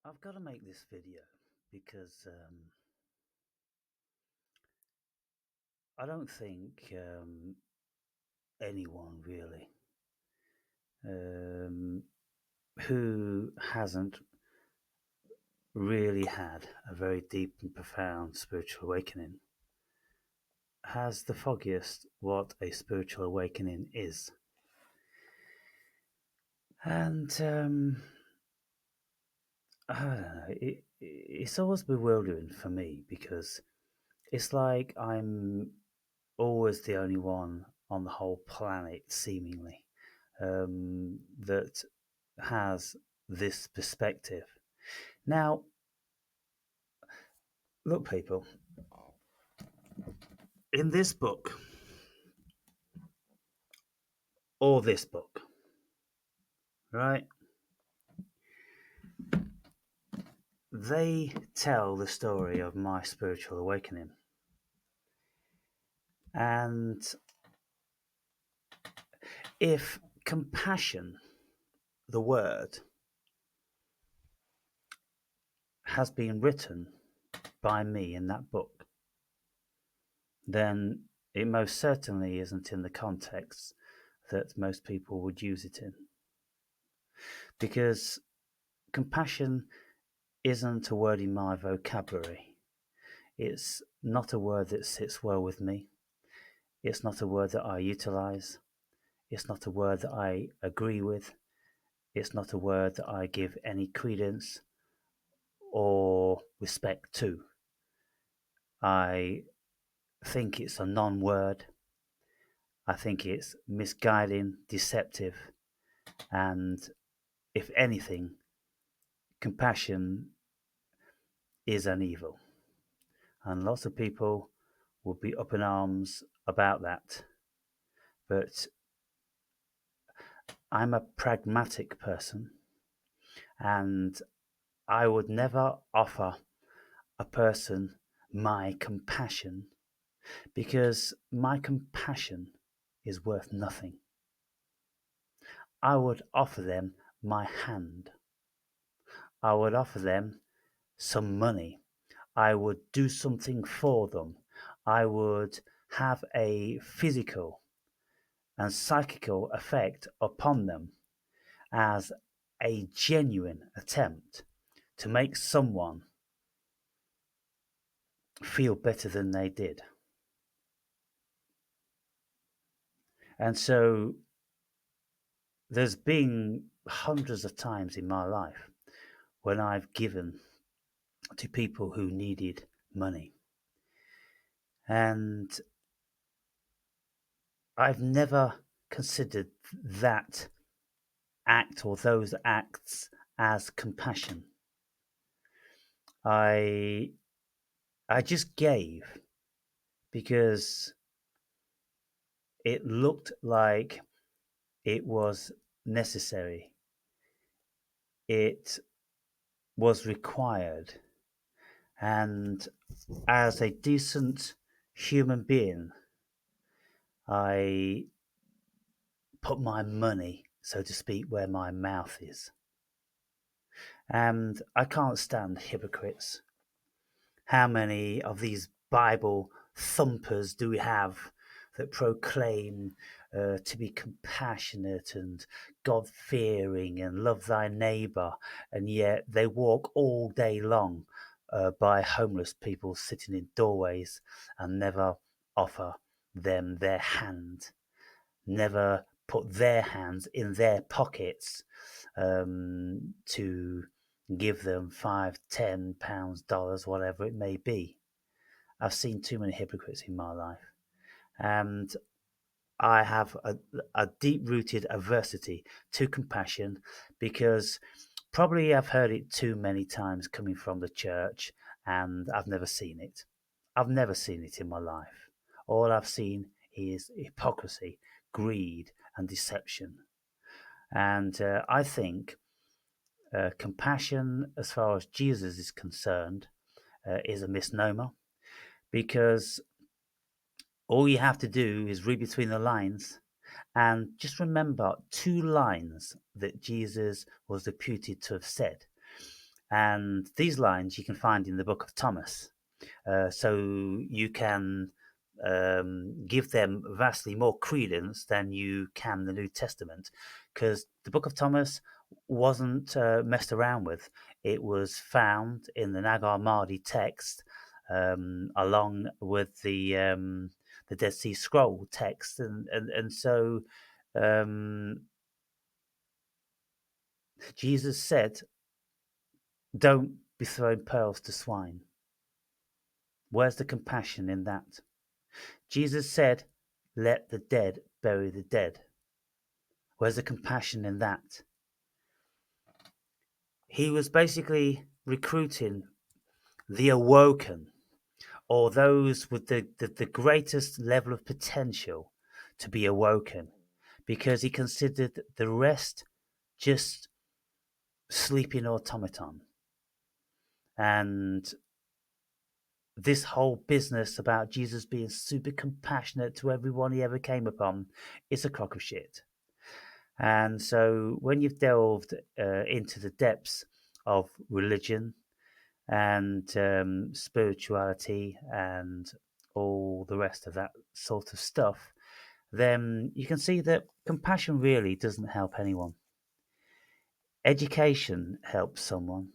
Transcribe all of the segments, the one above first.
I've got to make this video because I don't think anyone really um, who hasn't really had a very deep and profound spiritual awakening has the foggiest what a spiritual awakening is. And I don't know, it's always bewildering for me because it's like I'm always the only one on the whole planet, seemingly, that has this perspective. Now, look, people, in this book, or this book, right, they tell the story of my spiritual awakening. And if compassion, the word, has been written by me in that book, then it most certainly isn't in the context that most people would use it in. Because compassion isn't a word in my vocabulary. It's not a word that sits well with me. It's not a word that I utilize. It's not a word that I agree with. It's not a word that I give any credence or respect to. I think it's a non word. I think it's misguiding, deceptive, and if anything, compassion is an evil. And lots of people will be up in arms about that. But I'm a pragmatic person and I would never offer a person my compassion because my compassion is worth nothing. I would offer them my hand. I would offer them some money. I would do something for them. I would have a physical and psychical effect upon them as a genuine attempt to make someone feel better than they did. And so there's been hundreds of times in my life when I've given to people who needed money. And I've never considered that act or those acts as compassion. I I just gave because it looked like it was necessary. It was required. And as a decent human being, I put my money, so to speak, where my mouth is. And I can't stand hypocrites. How many of these Bible thumpers do we have that proclaim to be compassionate and God fearing and love thy neighbor, and yet they walk all day long by homeless people sitting in doorways and never offer them their hand, never put their hands in their pockets to give them £5, £10, dollars, whatever it may be. I've seen too many hypocrites in my life, and I have a deep rooted aversity to compassion because probably I've heard it too many times coming from the church, and I've never seen it. I've never seen it in my life. All I've seen is hypocrisy, greed, and deception. And I think compassion, as far as Jesus is concerned, is a misnomer because all you have to do is read between the lines and just remember two lines that Jesus was reputed to have said. And these lines you can find in the Book of Thomas. So you can give them vastly more credence than you can the New Testament, because the Book of Thomas wasn't messed around with. It was found in the Nag Hammadi text, along with the Dead Sea Scroll text, and so um, Jesus said, "Don't be throwing pearls to swine." Where's the compassion in that? Jesus said, "Let the dead bury the dead." Where's the compassion in that? He was basically recruiting the awoken, or those with the greatest level of potential to be awoken, because he considered the rest just sleeping automaton. And this whole business about Jesus being super compassionate to everyone he ever came upon is a crock of shit. And so when you've delved into the depths of religion and spirituality and all the rest of that sort of stuff, then you can see that compassion really doesn't help anyone. Education helps someone,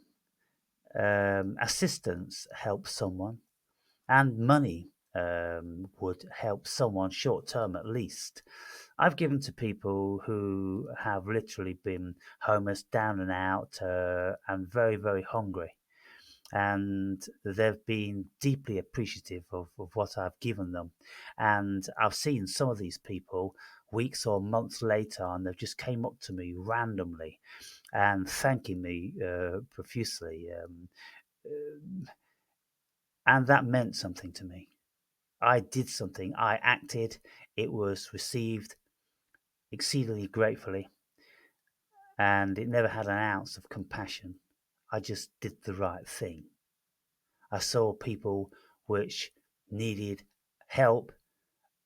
assistance helps someone, and money would help someone short term at least. I've given to people who have literally been homeless, down and out, and very, very hungry. And they've been deeply appreciative of what I've given them. And I've seen some of these people weeks or months later, and they've just came up to me randomly and thanking me profusely. And that meant something to me. I did something, I acted, it was received exceedingly gratefully, and it never had an ounce of compassion. I just did the right thing. I saw people which needed help,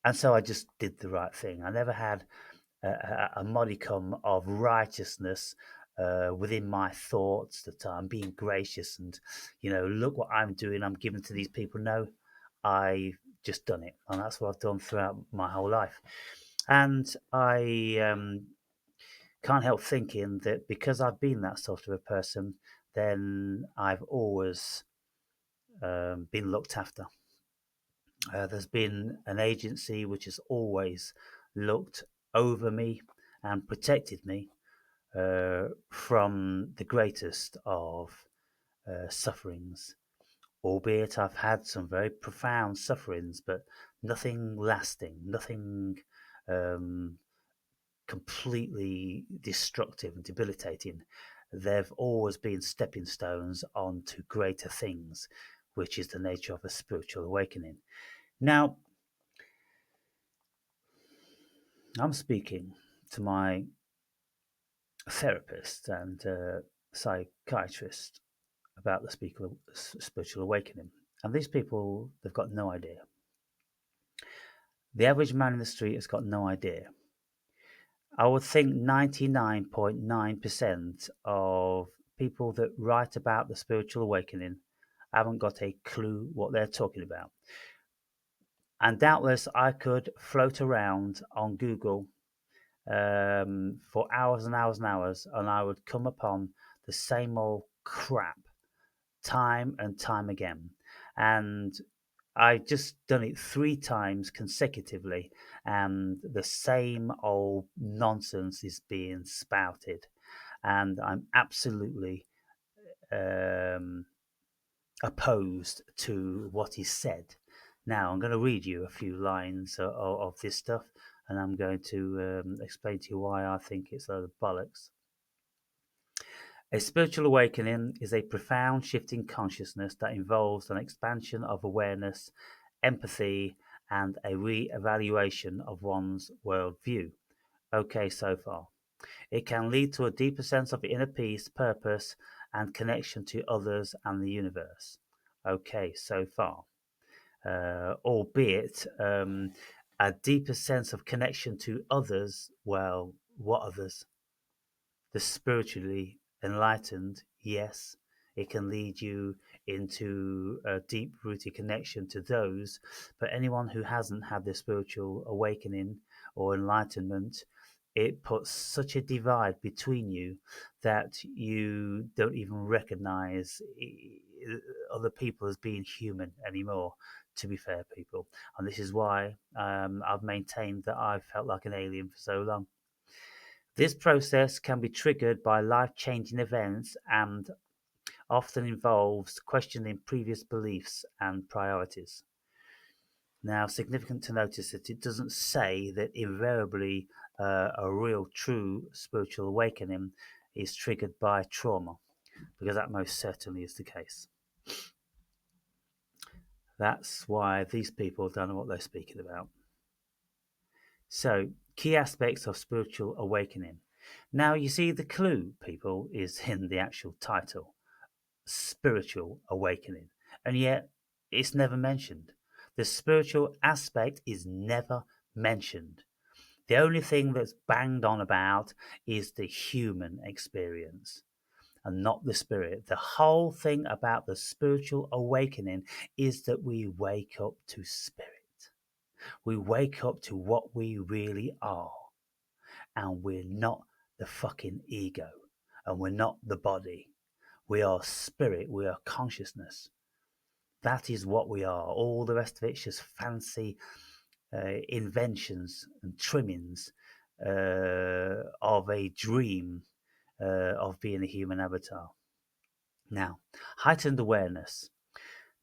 and so I just did the right thing. I never had a modicum of righteousness within my thoughts that I'm being gracious and, look what I'm doing, I'm giving to these people. No, I've just done it, and that's what I've done throughout my whole life. And I can't help thinking that because I've been that sort of a person, then I've always been looked after. There's been an agency which has always looked over me and protected me from the greatest of sufferings. Albeit I've had some very profound sufferings, but nothing lasting, nothing um, completely destructive and debilitating. They've always been stepping stones onto greater things, which is the nature of a spiritual awakening. Now, I'm speaking to my therapist and psychiatrist about the spiritual awakening. And these people, they've got no idea. The average man in the street has got no idea. I would think 99.9% of people that write about the spiritual awakening haven't got a clue what they're talking about. And doubtless I could float around on Google for hours and hours and hours, and I would come upon the same old crap time and time again. And I just done it 3 times consecutively, and the same old nonsense is being spouted, and I'm absolutely um, opposed to what is said. Now, I'm going to read you a few lines of this stuff, and I'm going to explain to you why I think it's a load of bollocks. A spiritual awakening is a profound shift in consciousness that involves an expansion of awareness, empathy, and a re-evaluation of one's worldview. Okay, so far. It can lead to a deeper sense of inner peace, purpose, and connection to others and the universe. Okay, so far. Albeit a deeper sense of connection to others. Well, what others? The spiritually enlightened, yes. It can lead you into a deep rooted connection to those. But anyone who hasn't had this spiritual awakening or enlightenment, it puts such a divide between you that you don't even recognize other people as being human anymore, to be fair, people. And this is why I've maintained that I've felt like an alien for so long. This process can be triggered by life changing events and often involves questioning previous beliefs and priorities. Now, significant to notice that it doesn't say that invariably a real, true spiritual awakening is triggered by trauma, because that most certainly is the case. That's why these people don't know what they're speaking about. So, key aspects of spiritual awakening. Now, you see, the clue, people, is in the actual title, spiritual awakening, and yet it's never mentioned. The spiritual aspect is never mentioned. The only thing that's banged on about is the human experience and not the spirit. The whole thing about the spiritual awakening is that we wake up to spirit. We wake up to what we really are. And we're not the fucking ego. And we're not the body. We are spirit. We are consciousness. That is what we are. All the rest of it's just fancy inventions and trimmings of a dream of being a human avatar. Now, heightened awareness.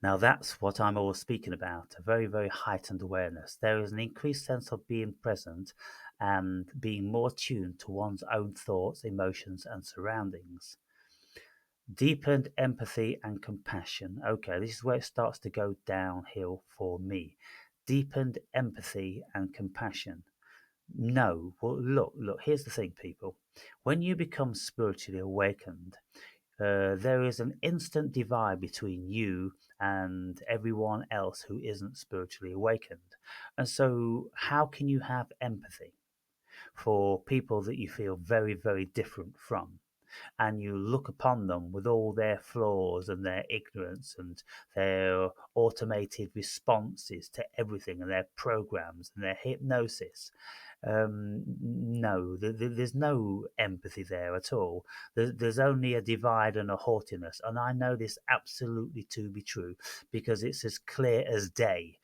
Now, that's what I'm always speaking about, a very, very heightened awareness. There is an increased sense of being present and being more attuned to one's own thoughts, emotions, and surroundings. Deepened empathy and compassion. Okay, this is where it starts to go downhill for me. Deepened empathy and compassion. No, well, look, here's the thing, people. When you become spiritually awakened, there is an instant divide between you and everyone else who isn't spiritually awakened. And so, how can you have empathy for people that you feel very, very different from? And you look upon them with all their flaws and their ignorance and their automated responses to everything and their programs and their hypnosis. No, there's no empathy there at all. There's only a divide and a haughtiness. And I know this absolutely to be true because it's as clear as day.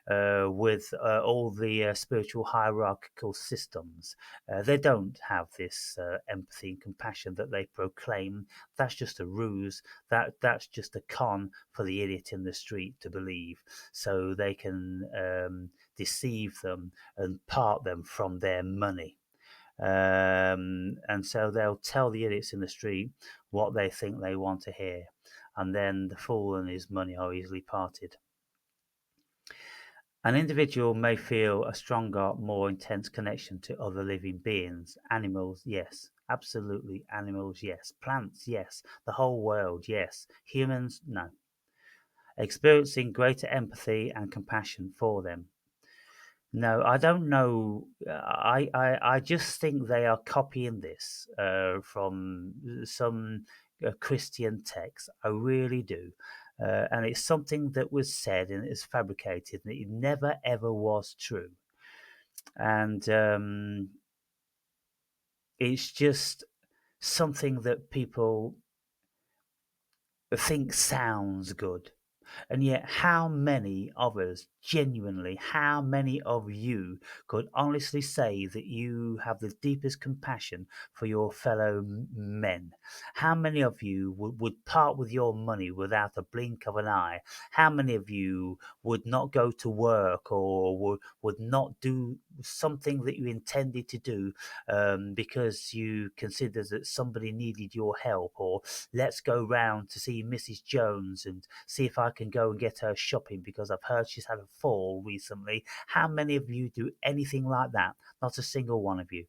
With all the spiritual hierarchical systems. They don't have this empathy and compassion that they proclaim. That's just a ruse. That's just a con for the idiot in the street to believe, so they can deceive them and part them from their money. And so they'll tell the idiots in the street what they think they want to hear, and then the fool and his money are easily parted. An individual may feel a stronger, more intense connection to other living beings. Animals, yes. Absolutely. Animals, yes. Plants, yes. The whole world, yes. Humans, no. Experiencing greater empathy and compassion for them. No, I don't know. I just think they are copying this from some Christian text. I really do. And it's something that was said and it's fabricated, and it never ever was true. And it's just something that people think sounds good. And yet, how many of us, genuinely, how many of you could honestly say that you have the deepest compassion for your fellow men? How many of you would part with your money without a blink of an eye? How many of you would not go to work or would not do something that you intended to do because you considered that somebody needed your help? Or let's go round to see Mrs. Jones and see if I can go and get her shopping because I've heard she's had a fall recently. How many of you do anything like that? Not a single one of you.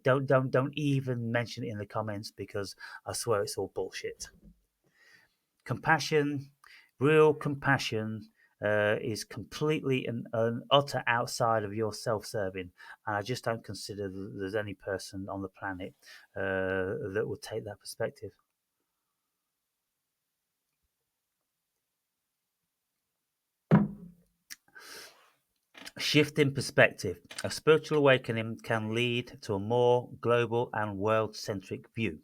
Don't even mention it in the comments because I swear it's all bullshit. Compassion, real compassion, is completely an utter outside of your self-serving, and I just don't consider that there's any person on the planet that would take that perspective. Shift in perspective. A spiritual awakening can lead to a more global and world centric view,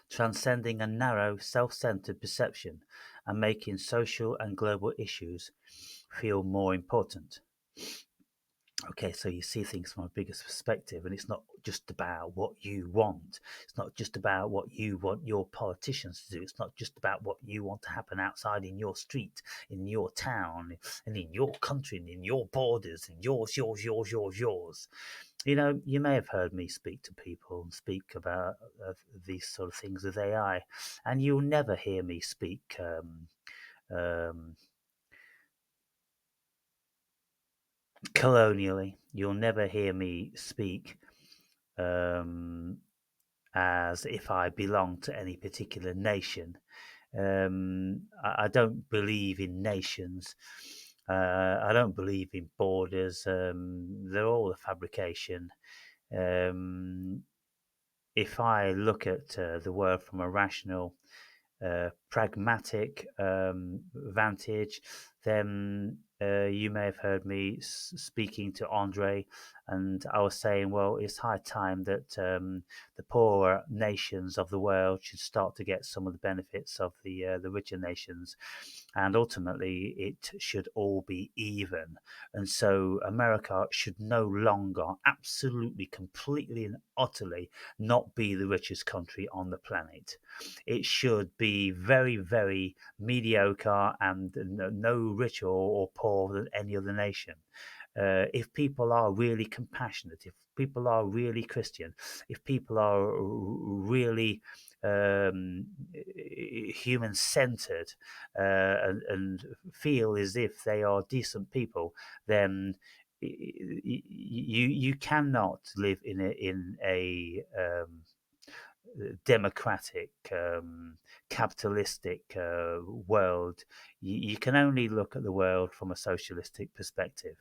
transcending a narrow, self centered perception and making social and global issues feel more important. Okay, so you see things from a bigger perspective, and it's not just about what you want. It's not just about what you want your politicians to do. It's not just about what you want to happen outside in your street, in your town, and in your country, and in your borders, and yours. You know, you may have heard me speak to people and speak about these sort of things with AI, and you'll never hear me speak um, colonially. You'll never hear me speak um, as if I belong to any particular nation. I don't believe in nations. I don't believe in borders. They're all a fabrication. Um, if I look at the world from a rational, pragmatic vantage, then you may have heard me speaking to Andre, and I was saying, well, it's high time that the poorer nations of the world should start to get some of the benefits of the richer nations, and ultimately it should all be even. And so America should no longer, absolutely, completely, and utterly not be the richest country on the planet. It should be very, very mediocre and no richer or poorer than any other nation. If people are really compassionate, if people are really Christian, if people are really human centered and feel as if they are decent people, then you cannot live in a democratic, capitalistic world. You can only look at the world from a socialistic perspective,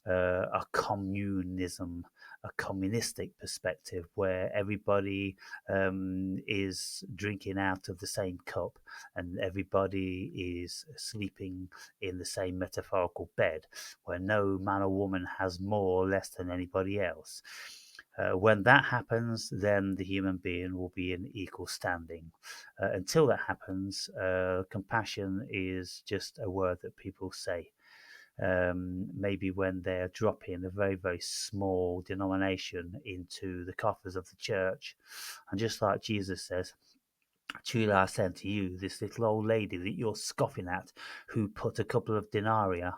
a communism, a communistic perspective where everybody is drinking out of the same cup and everybody is sleeping in the same metaphorical bed, where no man or woman has more or less than anybody else. When that happens, then the human being will be in equal standing. Until that happens, compassion is just a word that people say. Maybe when they're dropping a very, very small denomination into the coffers of the church. And just like Jesus says, truly I say unto you, this little old lady that you're scoffing at, who put a couple of denarii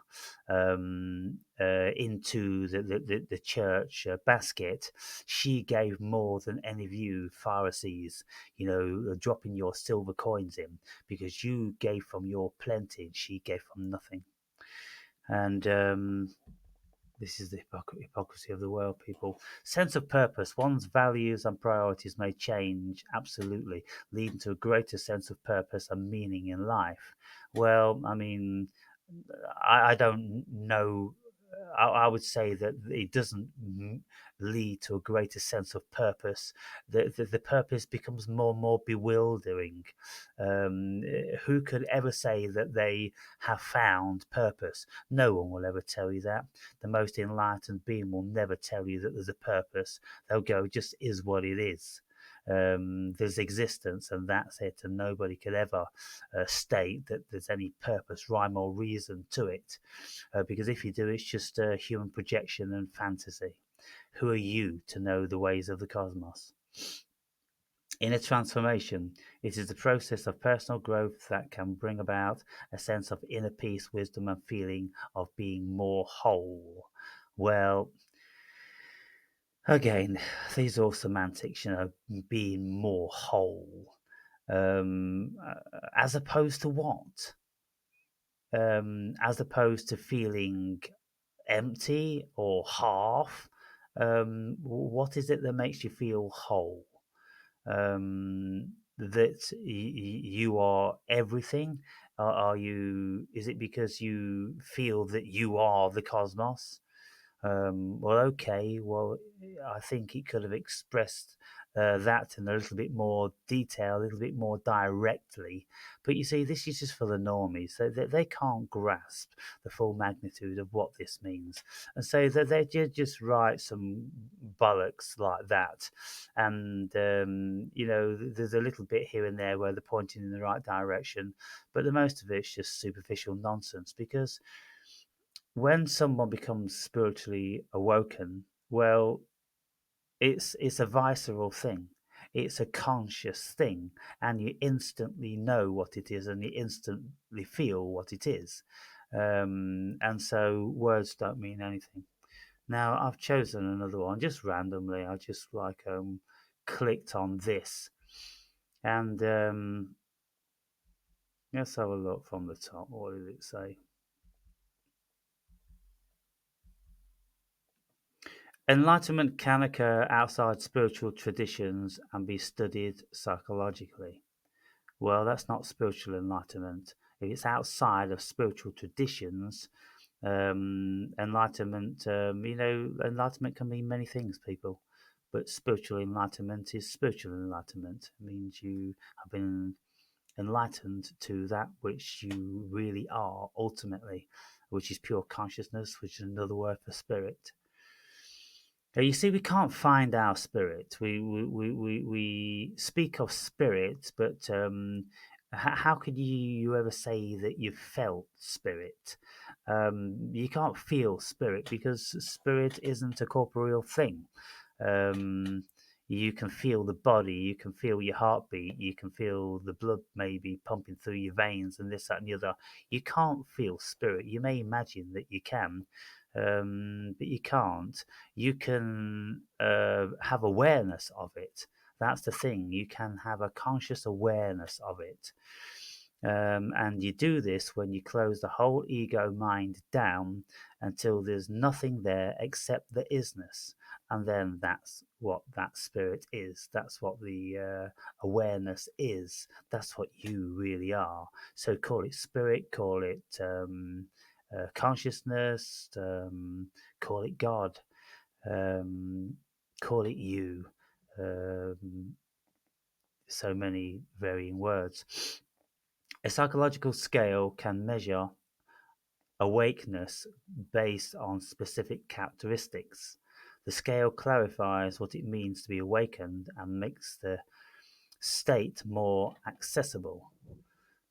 into the church basket, she gave more than any of you Pharisees, dropping your silver coins in, because you gave from your plenty and she gave from nothing. And this is the hypocrisy of the world, people. Sense of purpose. One's values and priorities may change, absolutely, leading to a greater sense of purpose and meaning in life. Well, I mean, I don't know. I would say that it doesn't lead to a greater sense of purpose. The purpose becomes more and more bewildering. Who could ever say that they have found purpose? No one will ever tell you that. The most enlightened being will never tell you that there's a purpose. They'll go, just is what it is. There's existence and that's it, and nobody could ever state that there's any purpose, rhyme, or reason to it, because if you do, it's just human projection and fantasy. Who are you to know the ways of the cosmos? Inner transformation. It is the process of personal growth that can bring about a sense of inner peace, wisdom, and feeling of being more whole. Well, again, these are all semantics, being more whole. As opposed to what? As opposed to feeling empty or half. What is it that makes you feel whole? That you are everything? Are you? Is it because you feel that you are the cosmos? Well, okay. Well, I think it could have expressed that in a little bit more detail, a little bit more directly. But you see, this is just for the normies. They can't grasp the full magnitude of what this means. And so they just write some bollocks like that. And, there's a little bit here and there where they're pointing in the right direction. But the most of it's just superficial nonsense because when someone becomes spiritually awoken, well, it's a visceral thing. It's a conscious thing, and you instantly know what it is, and you instantly feel what it is. And so words don't mean anything. Now I've chosen another one just randomly. I just clicked on this, and let's have a look from the top. What did it say? Enlightenment can occur outside spiritual traditions and be studied psychologically. Well, that's not spiritual enlightenment. If it's outside of spiritual traditions, enlightenment can mean many things, people. But spiritual enlightenment is spiritual enlightenment. It means you have been enlightened to that which you really are ultimately, which is pure consciousness, which is another word for spirit. You see, we can't find our spirit. We speak of spirit, but how could you ever say that you felt spirit? You can't feel spirit because spirit isn't a corporeal thing. Um, you can feel the body, you can feel your heartbeat, you can feel the blood maybe pumping through your veins and this, that, and the other. You can't feel spirit. You may imagine that you can, but you can't. You can have awareness of it. That's the thing. You can have a conscious awareness of it. And you do this when you close the whole ego mind down until there's nothing there except the isness. And then that's what that spirit is. That's what the awareness is. That's what you really are. So call it spirit, call it consciousness, call it God, um, call it you. Um, so many varying words. A psychological scale can measure awakeness based on specific characteristics. The scale clarifies what it means to be awakened and makes the state more accessible.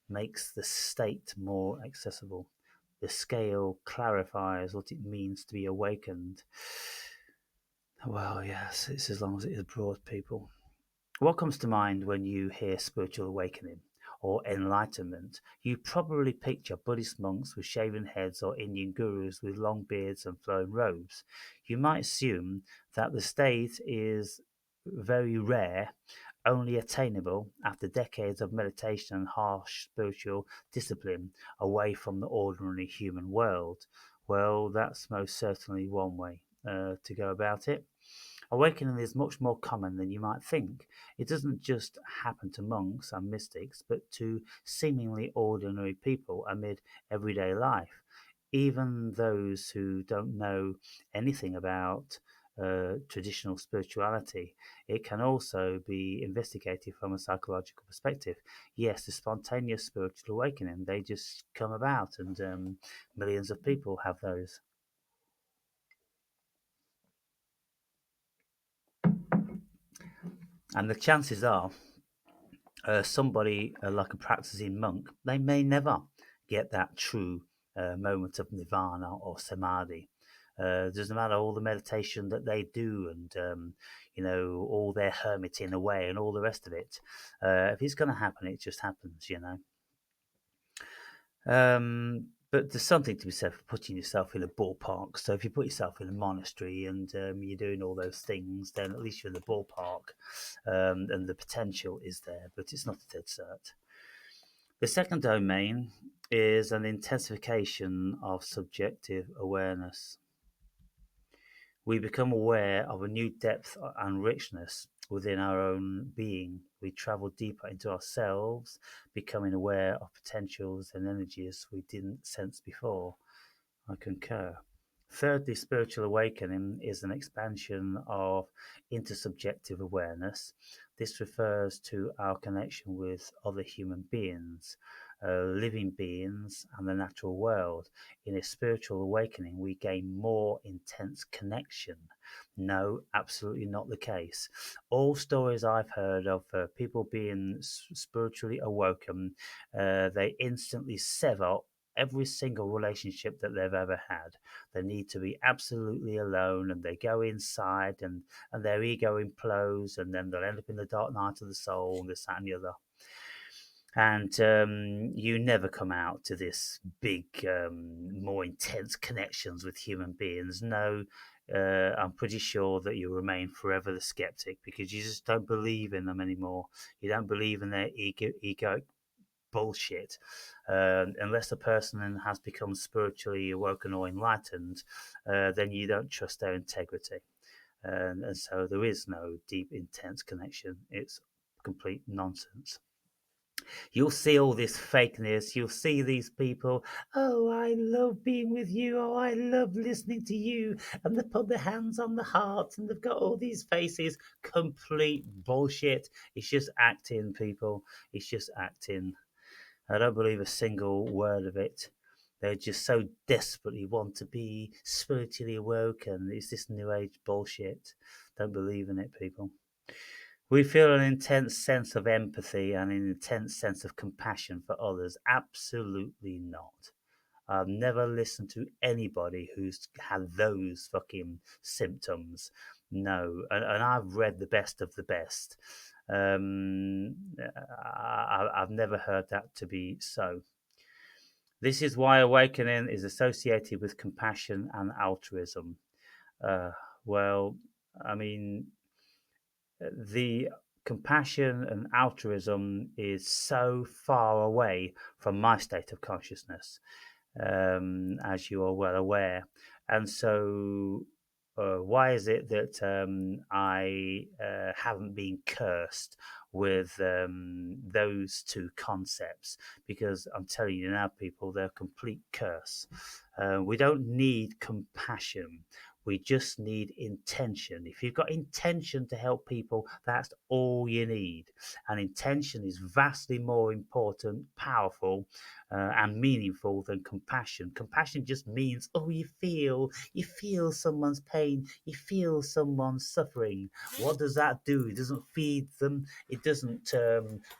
Makes the state more accessible. The scale clarifies what it means to be awakened. Well, yes, it's as long as it is broad, people. What comes to mind when you hear spiritual awakening or enlightenment? You probably picture Buddhist monks with shaven heads or Indian gurus with long beards and flowing robes. You might assume that the state is very rare, only attainable after decades of meditation and harsh spiritual discipline away from the ordinary human world. Well, that's most certainly one way to go about it. Awakening is much more common than you might think. It doesn't just happen to monks and mystics, but to seemingly ordinary people amid everyday life. Even those who don't know anything about traditional spirituality, it can also be investigated from a psychological perspective. Yes, the spontaneous spiritual awakening, they just come about, and millions of people have those. And the chances are somebody like a practicing monk, they may never get that true moment of nirvana or samadhi. Doesn't matter all the meditation that they do and all their hermiting away and all the rest of it. If it's going to happen, it just happens. But there's something to be said for putting yourself in a ballpark. So if you put yourself in a monastery and you're doing all those things, then at least you're in the ballpark, and the potential is there, but it's not a dead cert. The second domain is an intensification of subjective awareness. We become aware of a new depth and richness within our own being. We travel deeper into ourselves, becoming aware of potentials and energies we didn't sense before. I concur. Thirdly, spiritual awakening is an expansion of intersubjective awareness. This refers to our connection with other human beings, living beings, and the natural world. In a spiritual awakening, we gain more intense connection. No, absolutely not the case. All stories I've heard of people being spiritually awoken, they instantly sever every single relationship that they've ever had. They need to be absolutely alone, and they go inside, and their ego implodes, and then they'll end up in the dark night of the soul, and this, that, and the other. And you never come out to this big, more intense connections with human beings. No, I'm pretty sure that you remain forever the skeptic because you just don't believe in them anymore. You don't believe in their ego bullshit. Unless a person has become spiritually awoken or enlightened, then you don't trust their integrity. And so there is no deep, intense connection. It's complete nonsense. You'll see all this fakeness. You'll see these people. Oh, I love being with you. Oh, I love listening to you. And they put their hands on the heart and they've got all these faces. Complete bullshit. It's just acting, people. It's just acting. I don't believe a single word of it. They just so desperately want to be spiritually awoken. It's this new age bullshit. Don't believe in it, people. We feel an intense sense of empathy and an intense sense of compassion for others. Absolutely not. I've never listened to anybody who's had those fucking symptoms. No. And I've read the best of the best. I've never heard that to be so. This is why awakening is associated with compassion and altruism. Uh, well, I mean, the compassion and altruism is so far away from my state of consciousness, as you are well aware. And so, why is it that I haven't been cursed with those two concepts? Because I'm telling you now, people, they're a complete curse. We don't need compassion. We just need intention. If you've got intention to help people, that's all you need. And intention is vastly more important, powerful, and meaningful than compassion. Compassion just means, oh, you feel someone's pain, you feel someone's suffering. What does that do? It doesn't feed them, it doesn't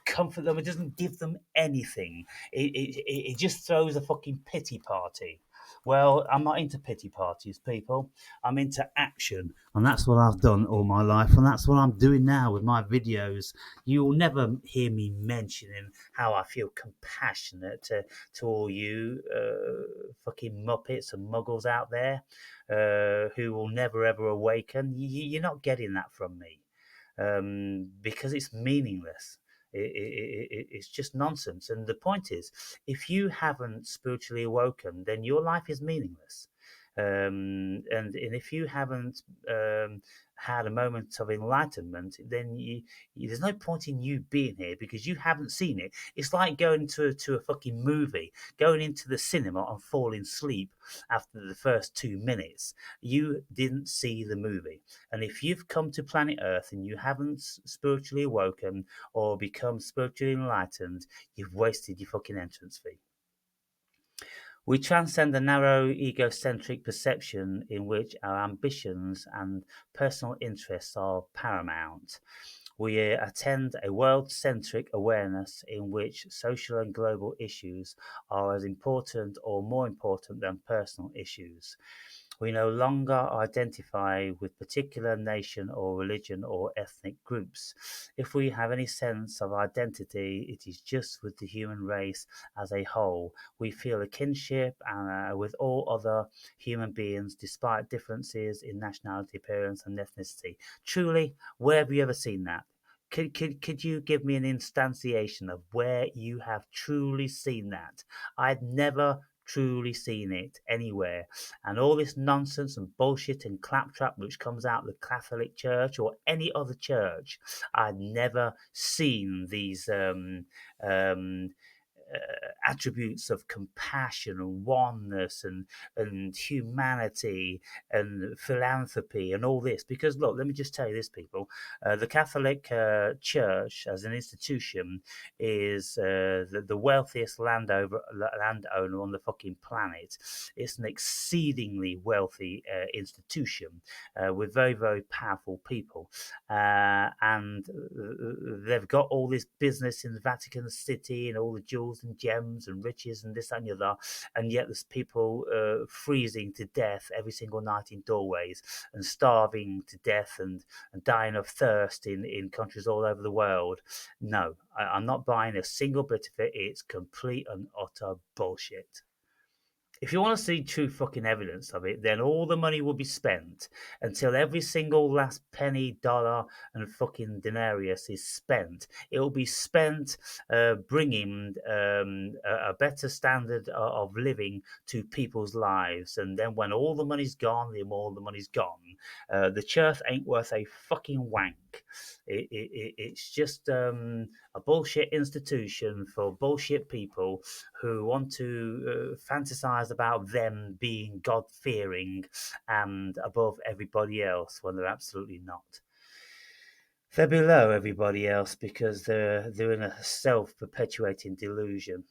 comfort them, it doesn't give them anything. It just throws a fucking pity party. Well, I'm not into pity parties, people. I'm into action, and that's what I've done all my life, and that's what I'm doing now with my videos. You'll never hear me mentioning how I feel compassionate to all you fucking muppets and muggles out there who will never ever awaken. You're not getting that from me because it's meaningless. It's just nonsense. And the point is, if you haven't spiritually awoken, then your life is meaningless. And if you haven't had a moment of enlightenment, then there's no point in you being here because you haven't seen it. It's like going to a fucking movie, going into the cinema and falling asleep after the first 2 minutes. You didn't see the movie. And if you've come to planet Earth and you haven't spiritually awoken or become spiritually enlightened, you've wasted your fucking entrance fee. We transcend the narrow egocentric perception in which our ambitions and personal interests are paramount. We attend a world centric awareness in which social and global issues are as important or more important than personal issues. We no longer identify with particular nation or religion or ethnic groups. If we have any sense of identity, it is just with the human race as a whole. We feel a kinship with all other human beings despite differences in nationality, appearance, and ethnicity. Truly, where have you ever seen that? Could you give me an instantiation of where you have truly seen that? I've never truly seen it anywhere. And all this nonsense and bullshit and claptrap which comes out of the Catholic Church or any other church, I've never seen these um, attributes of compassion and oneness and humanity and philanthropy and all this. Because look, let me just tell you this, people: the Catholic Church as an institution is the wealthiest landowner on the fucking planet. It's an exceedingly wealthy institution with very, very powerful people. And they've got all this business in the Vatican City and all the jewels and gems and riches and this and the other. And yet there's people freezing to death every single night in doorways and starving to death and dying of thirst in countries all over the world. No, I'm not buying a single bit of it. It's complete and utter bullshit. If you want to see true fucking evidence of it, then all the money will be spent until every single last penny, dollar, and fucking denarius is spent. It will be spent bringing a better standard of living to people's lives. And then when all the money's gone, then all the money's gone. The church ain't worth a fucking wank. It's just a bullshit institution for bullshit people who want to fantasize about them being God fearing and above everybody else when they're absolutely not. They're below everybody else because they're in a self perpetuating delusion.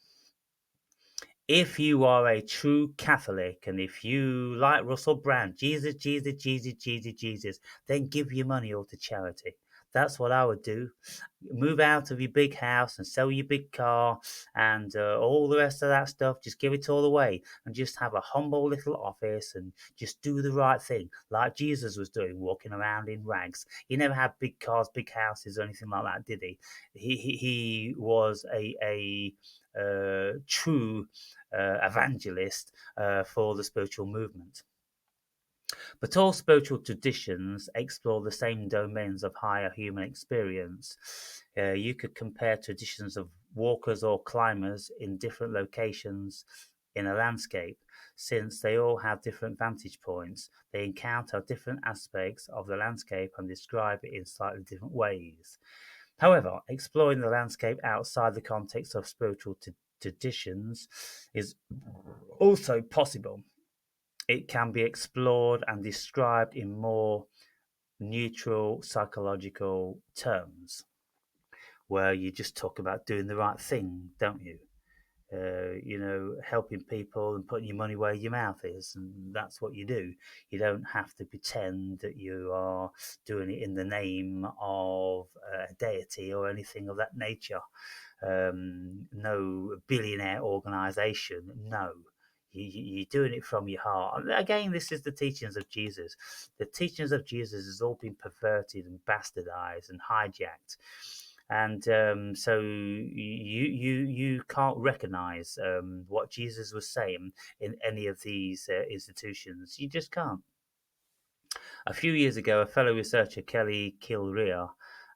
If you are a true Catholic and if you, like Russell Brand, Jesus, Jesus, Jesus, Jesus, Jesus, then give your money all to charity. That's what I would do. Move out of your big house and sell your big car and all the rest of that stuff. Just give it all away and just have a humble little office and just do the right thing, like Jesus was doing, walking around in rags. He never had big cars, big houses, or anything like that, did he? He was a true evangelist for the spiritual movement. But all spiritual traditions explore the same domains of higher human experience. You could compare traditions of walkers or climbers in different locations in a landscape. Since they all have different vantage points, they encounter different aspects of the landscape and describe it in slightly different ways. However, exploring the landscape outside the context of spiritual traditions is also possible. It can be explored and described in more neutral psychological terms, where you just talk about doing the right thing, don't you? Helping people and putting your money where your mouth is, and that's what you do. You don't have to pretend that you are doing it in the name of a deity or anything of that nature. No billionaire organization, no. You're doing it from your heart. And again, this is the teachings of Jesus. The teachings of Jesus has all been perverted and bastardized and hijacked, and so you can't recognize what Jesus was saying in any of these institutions. You just can't. A few years ago, a fellow researcher, Kelly Kilrea,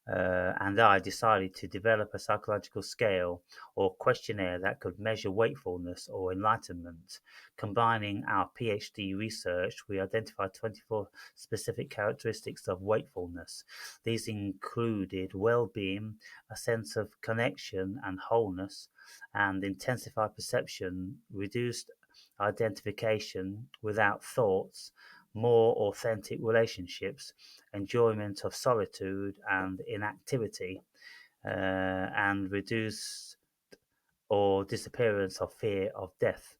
and I decided to develop a psychological scale or questionnaire that could measure wakefulness or enlightenment. Combining our PhD research, we identified 24 specific characteristics of wakefulness. These included well being, a sense of connection and wholeness, and intensified perception, reduced identification without thoughts, more authentic relationships, enjoyment of solitude and inactivity, and reduced or disappearance of fear of death.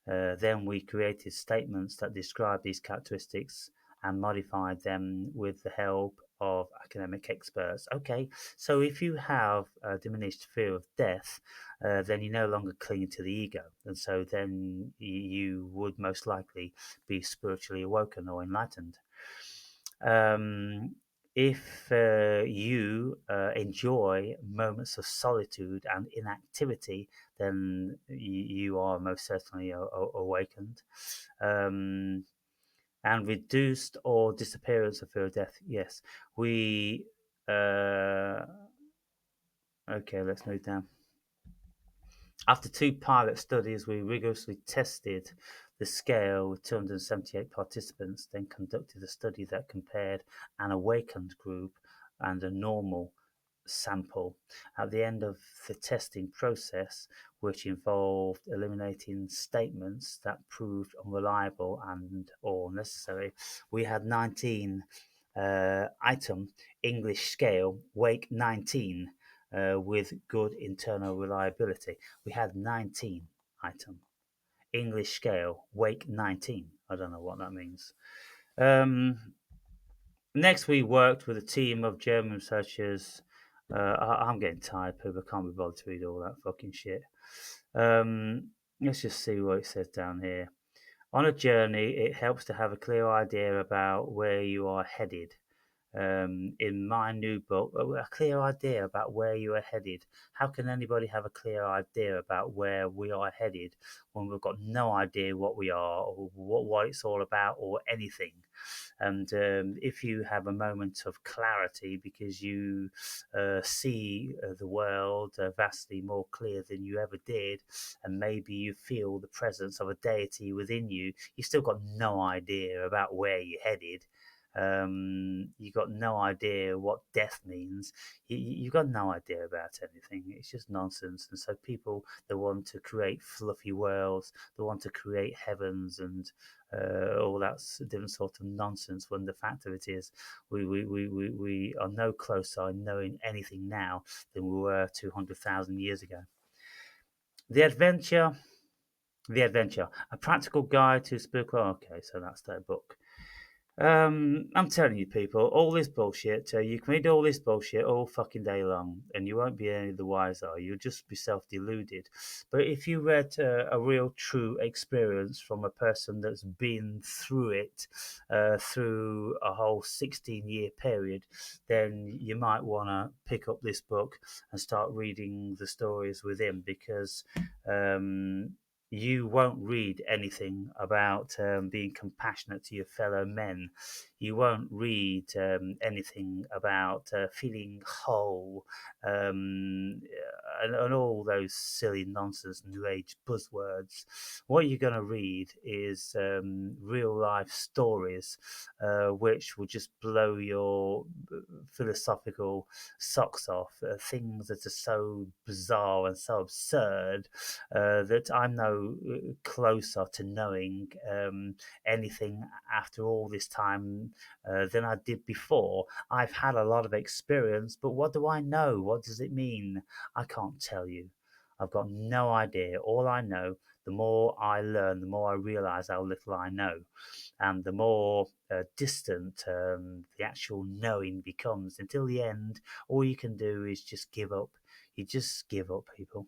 Then we created statements that describe these characteristics and modified them with the help of academic experts. Okay, so if you have a diminished fear of death, then you no longer cling to the ego, and so then you would most likely be spiritually awoken or enlightened. If you enjoy moments of solitude and inactivity, then you are most certainly awakened. And reduced or disappearance of fear of death. Yes, we. Okay, let's move down. After 2 pilot studies, we rigorously tested the scale with 278 participants, then conducted a study that compared an awakened group and a normal sample. At the end of the testing process, which involved eliminating statements that proved unreliable and or necessary, we had 19 item English scale Wake 19 with good internal reliability. We had 19 item English scale Wake 19. I don't know what that means. Um, Next, we worked with a team of German researchers. I'm getting tired, people. I can't be bothered to read all that fucking shit. Let's just see what it says down here. On a journey, it helps to have a clear idea about where you are headed. In my new book, a clear idea about where you are headed. How can anybody have a clear idea about where we are headed when we've got no idea what we are or what it's all about or anything? And if you have a moment of clarity because you see the world vastly more clear than you ever did, and maybe you feel the presence of a deity within you, you still got no idea about where you're headed. You got no idea what death means. You got no idea about anything. It's just nonsense. And so people that want to create fluffy worlds, they want to create heavens and all that different sort of nonsense. When the fact of it is, we are no closer in knowing anything now than we were 200,000 years ago. The adventure, the adventure, a practical guide to spiritual. Okay, so that's their book. I'm telling you, people, all this bullshit. You can read all this bullshit all fucking day long, and you won't be any the wiser. You'll just be self-deluded. But if you read a real, true experience from a person that's been through it, through a whole 16-year period, then you might want to pick up this book and start reading the stories with him because. You won't read anything about being compassionate to your fellow men. You won't read anything about feeling whole and all those silly nonsense New Age buzzwords. What you're going to read is real life stories which will just blow your philosophical socks off. Things that are so bizarre and so absurd that I'm no closer to knowing anything after all this time than I did before. I've had a lot of experience, but what do I know? What does it mean? I can't tell you. I've got no idea. All I know, the more I learn, the more I realize how little I know. And the more distant the actual knowing becomes until the end, all you can do is just give up. You just give up, people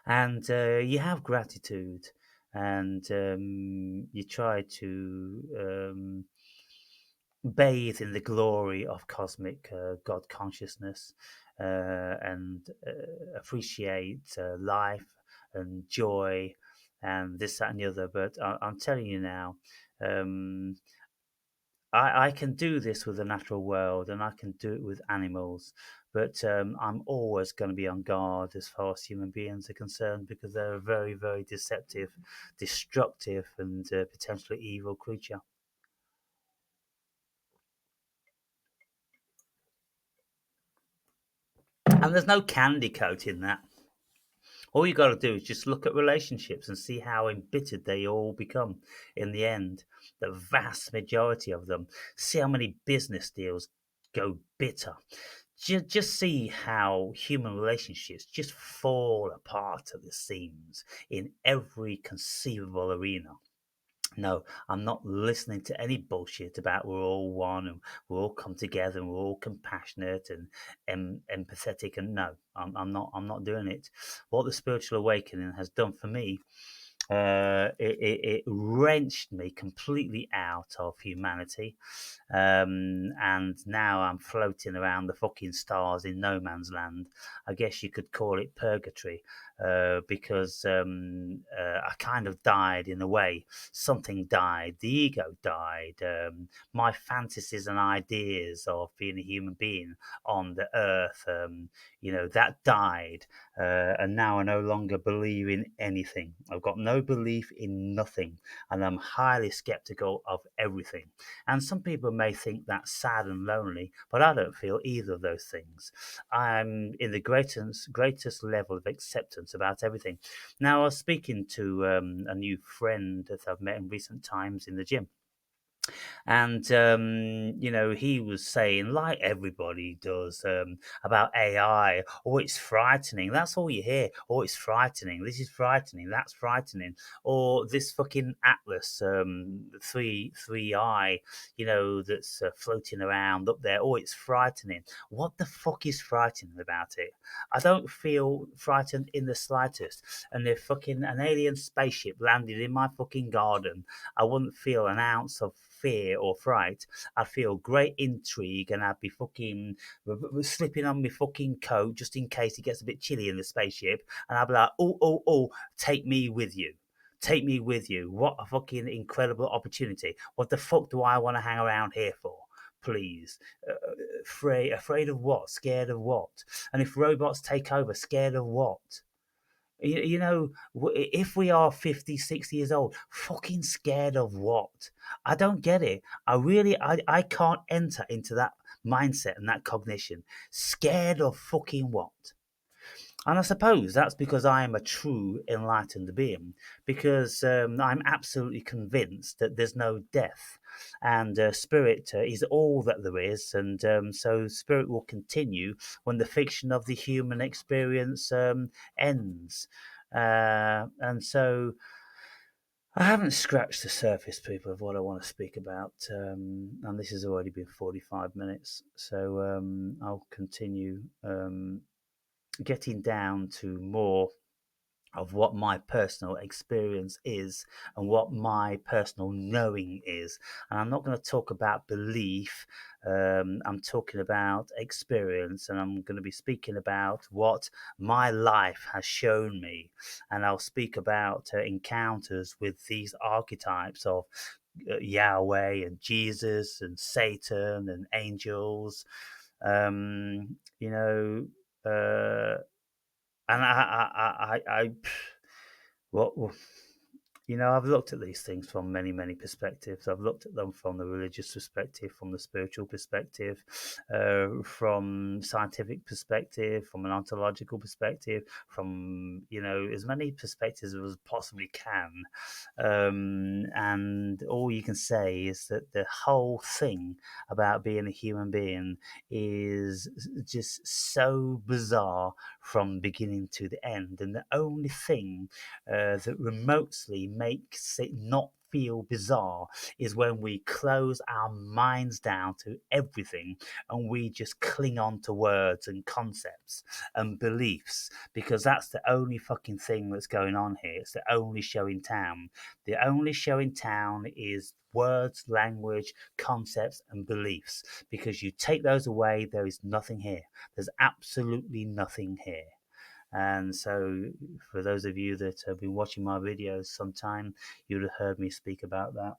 and you have gratitude and you try to bathe in the glory of cosmic God consciousness and appreciate life and joy and this, that, and the other. But I'm telling you now, um, I can do this with the natural world and I can do it with animals, but I'm always going to be on guard as far as human beings are concerned because they're a very, very deceptive, destructive, and potentially evil creature. And there's no candy coat in that. All you got to do is just look at relationships and see how embittered they all become in the end. The vast majority of them. See how many business deals go bitter. Just see how human relationships just fall apart at the seams in every conceivable arena. No, I'm not listening to any bullshit about we're all one and we'll all come together and we're all compassionate and empathetic. And no, I'm not. I'm not doing it. What the spiritual awakening has done for me it wrenched me completely out of humanity. And now I'm floating around the fucking stars in no man's land. I guess you could call it purgatory because I kind of died in a way. Something died, the ego died, my fantasies and ideas of being a human being on the earth, that died, and now I no longer believe in anything. I've got no belief in nothing, and I'm highly skeptical of everything. And some people may think that's sad and lonely, but I don't feel either of those things. I'm in the greatest level of acceptance about everything. Now, I was speaking to a new friend that I've met in recent times in the gym, and he was saying, like everybody does, about AI. Oh, it's frightening. That's all you hear. Oh, it's frightening. This is frightening. That's frightening. Or this fucking Atlas, three eye, that's floating around up there. Oh, it's frightening. What the fuck is frightening about it? I don't feel frightened in the slightest. And if fucking an alien spaceship landed in my fucking garden, I wouldn't feel an ounce of fear or fright. I'd feel great intrigue, and I'd be fucking slipping on my fucking coat just in case it gets a bit chilly in the spaceship. And I'd be like, oh, oh, oh, take me with you. Take me with you. What a fucking incredible opportunity. What the fuck do I want to hang around here for? Please. Afraid of what? Scared of what? And if robots take over, scared of what? If we are 50, 60 years old, fucking scared of what? I don't get it. I can't enter into that mindset and that cognition. Scared of fucking what? And I suppose that's because I am a true enlightened being, because I'm absolutely convinced that there's no death, and spirit is all that there is, and so spirit will continue when the fiction of the human experience ends. And so I haven't scratched the surface, people, of what I want to speak about, and this has already been 45 minutes, so I'll continue. Getting down to more of what my personal experience is and what my personal knowing is. And I'm not going to talk about belief, I'm talking about experience, and I'm going to be speaking about what my life has shown me. And I'll speak about encounters with these archetypes of Yahweh and Jesus and Satan and angels. Um, you know, uh, and well, I've looked at these things from many, many perspectives. I've looked at them from the religious perspective, from the spiritual perspective, from scientific perspective, from an ontological perspective, from as many perspectives as possibly can. And all you can say is that the whole thing about being a human being is just so bizarre from beginning to the end. And the only thing that remotely makes it not feel bizarre is when we close our minds down to everything and we just cling on to words and concepts and beliefs, because that's the only fucking thing that's going on here. It's the only show in town. The only show in town is words, language, concepts, and beliefs. Because you take those away, there is nothing here. There's absolutely nothing here. And so, for those of you that have been watching my videos sometime, you'd have heard me speak about that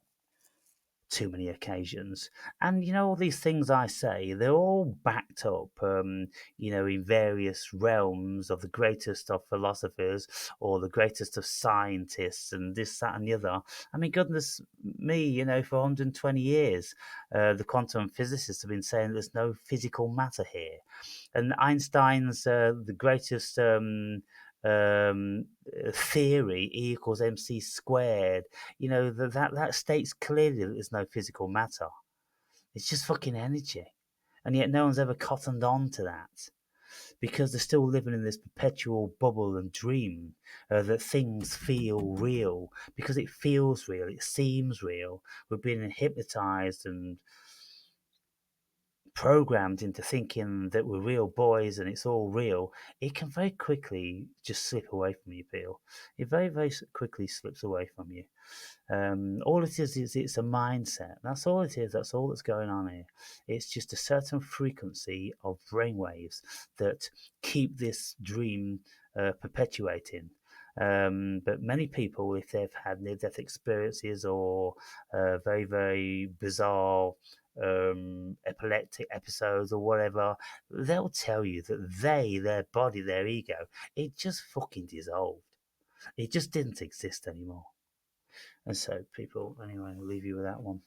too many occasions. And all these things I say, they're all backed up, in various realms of the greatest of philosophers or the greatest of scientists and this, that, and the other. I mean, goodness me, for 120 years, the quantum physicists have been saying there's no physical matter here. And Einstein's the greatest um, theory, E equals mc squared. That states clearly that there's no physical matter. It's just fucking energy, and yet no one's ever cottoned on to that, because they're still living in this perpetual bubble and dream that things feel real because it feels real, it seems real. We're being hypnotized and programmed into thinking that we're real boys and it's all real. It can very quickly just slip away from you, Peel. It very, very quickly slips away from you. All it is it's a mindset. That's all it is. That's all that's going on here. It's just a certain frequency of brainwaves that keep this dream perpetuating. But many people, if they've had near-death experiences or very, very bizarre epileptic episodes or whatever, they'll tell you that their body, their ego, it just fucking dissolved. It just didn't exist anymore. And so, people, anyway, I'll leave you with that one.